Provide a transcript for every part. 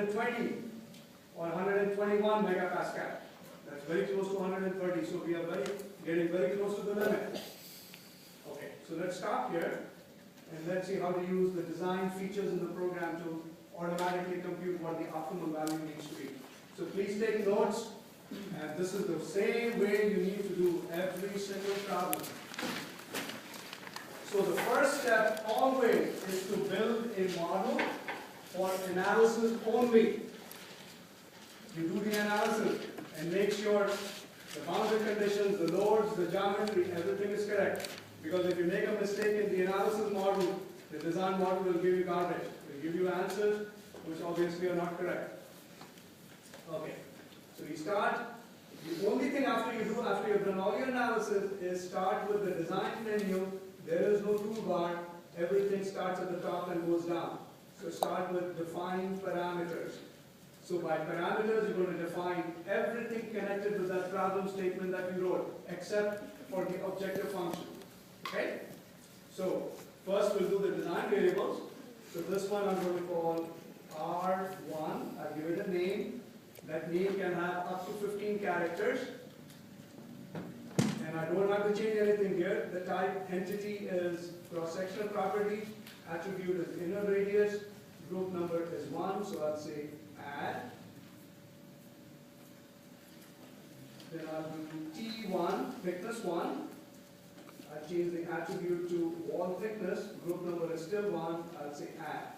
120 or 121 megapascal. That's very close to 130, so we are getting very close to the limit. Okay, so let's stop here and let's see how to use the design features in the program to automatically compute what the optimal value needs to be. So please take notes, and this is the same way you need to do every single problem. So the first step always is to build a model for analysis only. You do the analysis and make sure the boundary conditions, the loads, the geometry, everything is correct. Because if you make a mistake in the analysis model, the design model will give you garbage. It will give you answers which obviously are not correct. Okay, so you start. The only thing after you've done all your analysis is start with the design menu. There is no toolbar. Everything starts at the top and goes down. So start with define parameters. So by parameters, you're going to define everything connected with that problem statement that you wrote, except for the objective function. Okay? So first we'll do the design variables. So this one I'm going to call R1. I'll give it a name. That name can have up to 15 characters. And I don't have to change anything here. The type entity is cross-sectional property. Attribute is inner radius. Group number is 1. So I'll say add. Then I'll do T1, thickness 1. I'll change the attribute to wall thickness. Group number is still 1. I'll say add.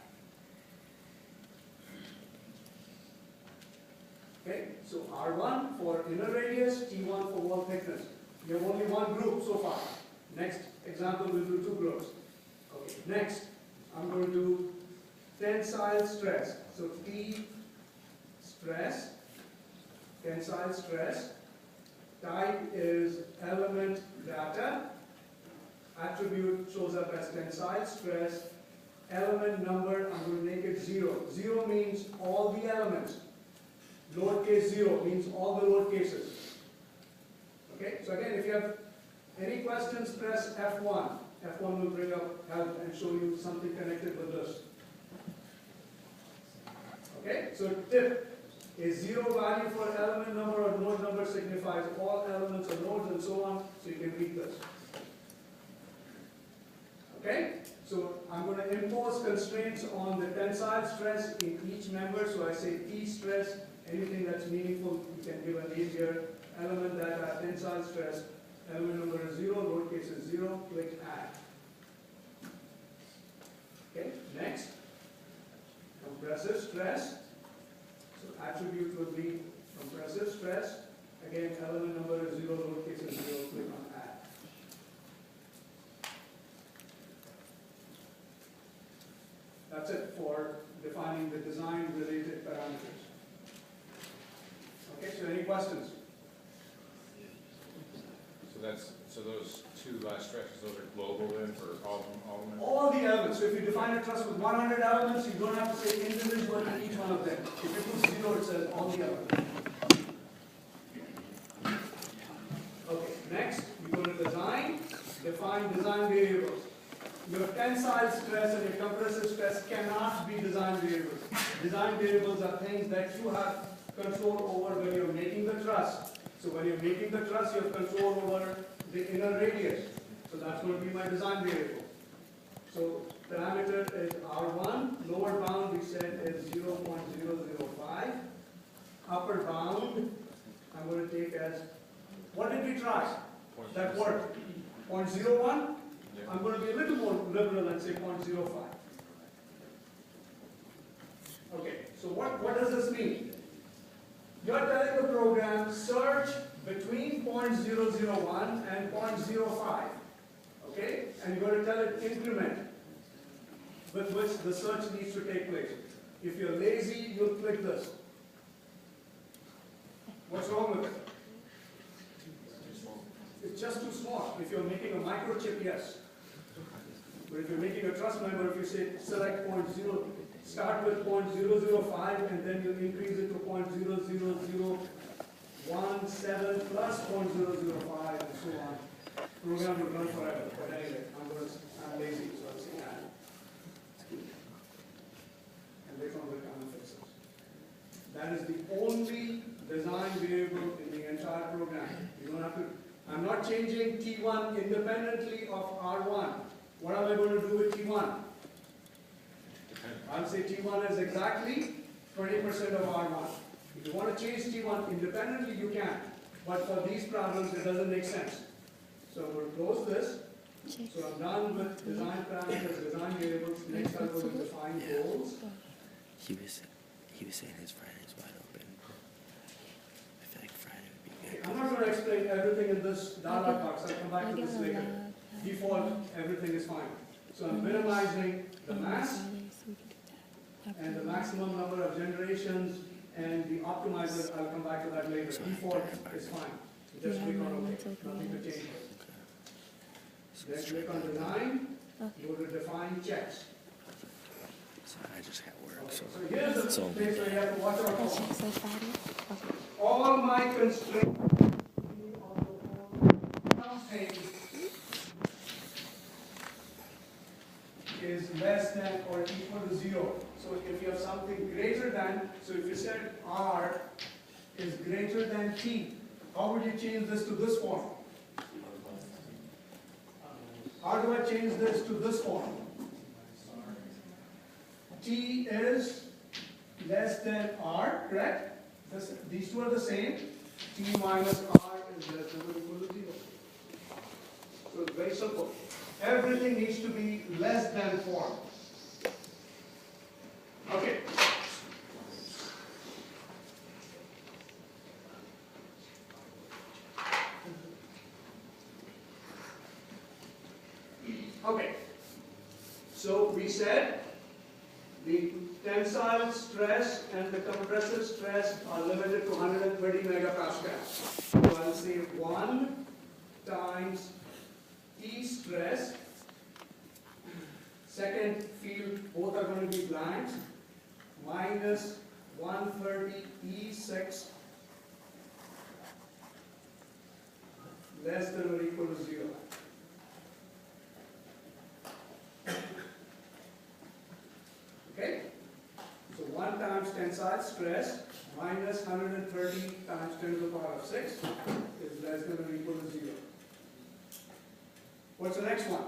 Okay, so R1 for inner radius, T1 for wall thickness. We have only one group so far. Next example, we'll do two groups. Okay, next, I'm going to do tensile stress. So T stress, tensile stress. Type is element data. Attribute shows up as tensile stress. Element number, I'm going to make it 0. 0 means all the elements. Lowercase 0 means all the load cases. Okay, so again, if you have any questions, press F1. F1 will bring up help and show you something connected with this. Okay, so tip, a 0 value for element number or node number signifies all elements or nodes and so on, so you can read this. Okay, so I'm going to impose constraints on the tensile stress in each member, so I say T stress. Anything that's meaningful, you can give a name here. Element data, tensile stress, element number is 0, lowercase is 0, click add. Okay, next. Compressive stress. So attribute will be compressive stress. Again, element number is 0, lowercase is 0, click on add. That's it for defining the design related parameters. Okay, so any questions? So those two last stretches, those are global then for all elements? All the elements. So if you define a truss with 100 elements, you don't have to say individual in each one of them. If you put 0, it says all the elements. Okay, next, you go to design, define design variables. Your tensile stress and your compressive stress cannot be design variables. Design variables are things that you have control over when you're making the truss. So when you're making the truss, you have control over the inner radius. So that's going to be my design variable. So parameter is R1. Lower bound we said is 0.005. Upper bound I'm going to take as, what did we try? That worked. 0.01. I'm going to be a little more liberal and say 0.05. Okay, so what does this mean? You're telling the program search between 0.001 and 0.05. Okay? And you're going to tell it increment with which the search needs to take place. If you're lazy, you'll click this. What's wrong with it? It's just too small. If you're making a microchip, yes. But if you're making a truss member, if you say select 0, start with 0.005 and then you increase it to 0.00017 plus 0.005 and so on. Program will run forever. But anyway, I'm lazy, so I'll say add. And later on we'll come and fix it. That is the only design variable in the entire program. You don't have to, I'm not changing T1 independently of R1. What am I going to do with T1? I'll say T1 is exactly 20% of R1. If you want to change T1 independently, you can. But for these problems, it doesn't make sense. So we'll close this. So I'm done with design parameters, design variables. Next I will define goals. He was saying his Friday's wide open. I feel like Friday would be good. I'm not going to explain everything in this dialog box. I'll come back to this later. Default, everything is fine. So I'm minimizing the mass and the maximum number of generations and the optimizers. I'll come back to that later. Default is fine. So just click on OK. Nothing to change. Then click on design. Go to define checks. So I just got work. So So here's the So- place where you have to watch out That's for. just so Friday. All my constraints something is less than or equal to 0. So if you have something greater than, so if you said R is greater than T, how would you change this to this form? How do I change this to this form? T is less than R, correct? These two are the same. T minus R is less than or equal to 0. So it's very simple. Everything needs to be less than form. Okay. Okay. So we said the tensile stress and the compressive stress are limited to 130 megapascals. So I'll say 1 times E stress, second field, both are going to be blanks, minus 130 E6 less than or equal to 0. Okay? So 1 times tensile stress minus 130 times 10 to the power of 6 is less than or equal to 0. What's the next one?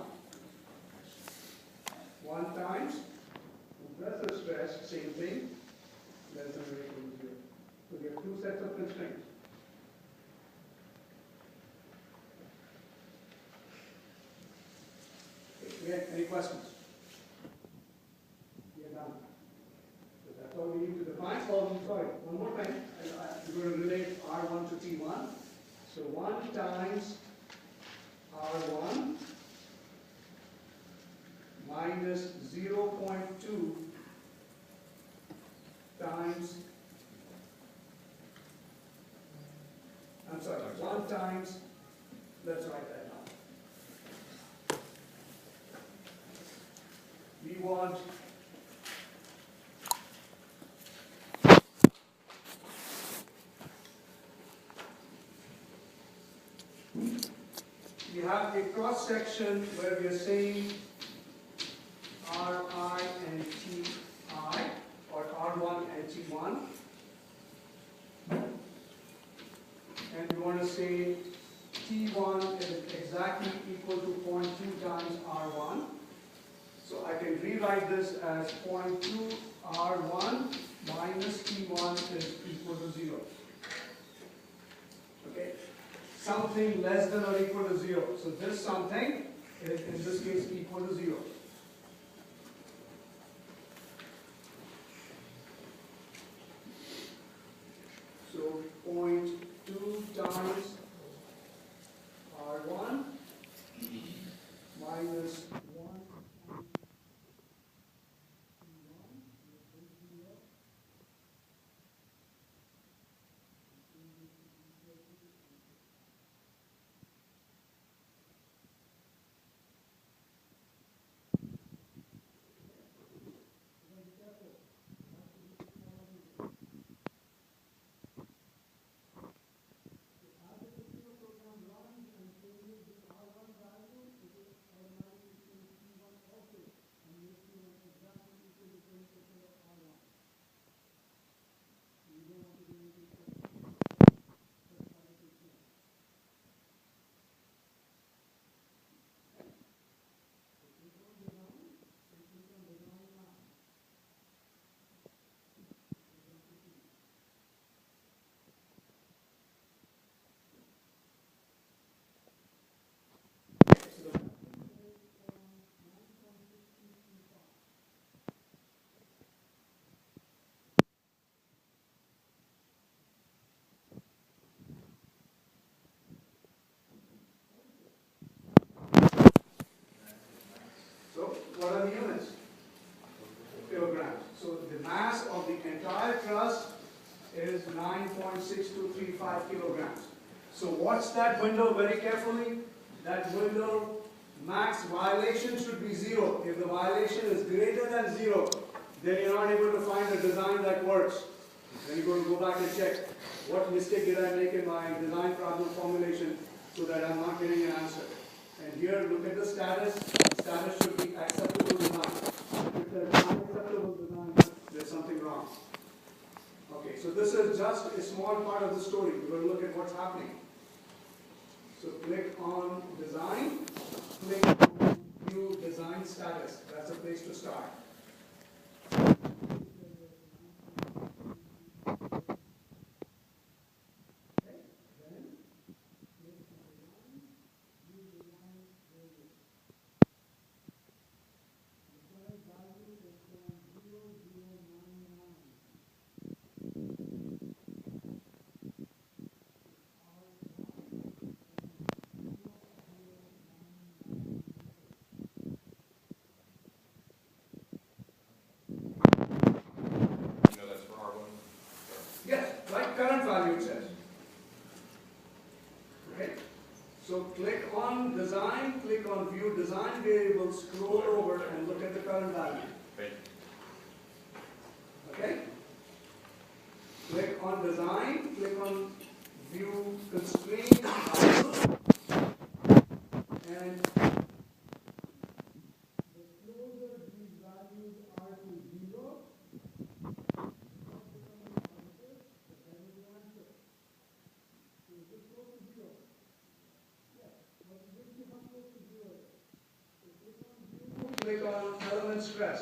1 times compressive stress, same thing, less than or equal to 0. So we have 2 sets of constraints. Okay, any questions? We are done. So that's all we need to define. Oh, sorry, one more thing. We're going to relate R1 to T1. So 1 times R1 minus 0.2 times, I'm sorry, 1 times, let's write that down. We want we have a cross section where we are saying Ri and Ti, or R1 and T1. And we want to say T1 is exactly equal to 0.2 times R1. So I can rewrite this as 0.2 R1 minus T1 is equal to 0. Okay? Something less than or equal to 0. So this something is in this case equal to 0. So 0.2 times R1 minus 1 what are the units? Kilograms. So the mass of the entire truss is 9.6235 kilograms. So watch that window very carefully. That window max violation should be 0. If the violation is greater than 0, then you're not able to find a design that works. Then you're going to go back and check what mistake did I make in my design problem formulation so that I'm not getting an answer. And here, look at the status. The status should be acceptable design. If there's unacceptable design, there's something wrong. Okay, so this is just a small part of the story. We're going to look at what's happening. So click on design, click on view design status. That's a place to start. You know that's for R1? Yes, like current value it says. Okay? So click on design, click on view design variable, scroll over and look at the current value. Thank you. Okay? Click on design, click on view constraint value, and the closer these values are to 0, click on element stress.